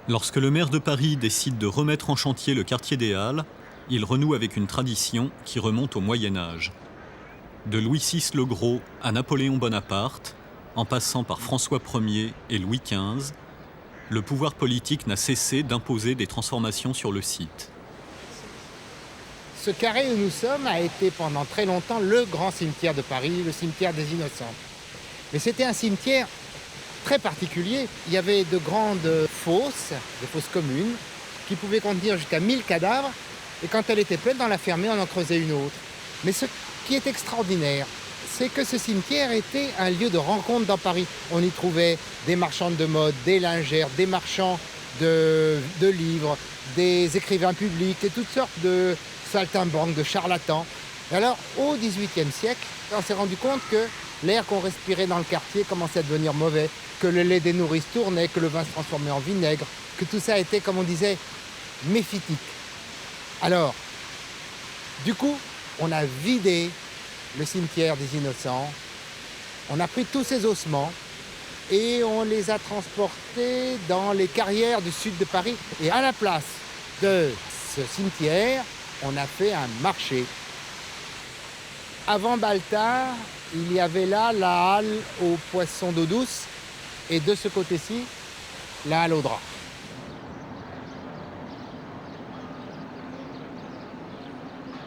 Lorsque le maire de Paris décide de remettre en chantier le quartier des Halles, il renoue avec une tradition qui remonte au Moyen Âge. De Louis VI le Gros à Napoléon Bonaparte, en passant par François Ier et Louis XV, le pouvoir politique n'a cessé d'imposer des transformations sur le site. Ce carré où nous sommes a été pendant très longtemps le grand cimetière de Paris, le cimetière des Innocents. Mais c'était un cimetière très particulier. Il y avait de grandes fosses, des fosses communes, qui pouvaient contenir jusqu'à 1000 cadavres. Et quand elle était pleine, on la fermait, on en creusait une autre. Mais ce qui est extraordinaire, c'est que ce cimetière était un lieu de rencontre dans Paris. On y trouvait des marchandes de mode, des lingères, des marchands de livres, des écrivains publics et toutes sortes de saltimbanques, de charlatans. Et alors, au XVIIIe siècle, on s'est rendu compte que l'air qu'on respirait dans le quartier commençait à devenir mauvais, que le lait des nourrices tournait, que le vin se transformait en vinaigre, que tout ça était, comme on disait, méphitique. Alors, du coup, on a vidé le cimetière des Innocents, on a pris tous ces ossements et on les a transportés dans les carrières du sud de Paris. Et à la place de ce cimetière, on a fait un marché. Avant Baltard, il y avait là la halle aux poissons d'eau douce et de ce côté-ci, la halle aux draps.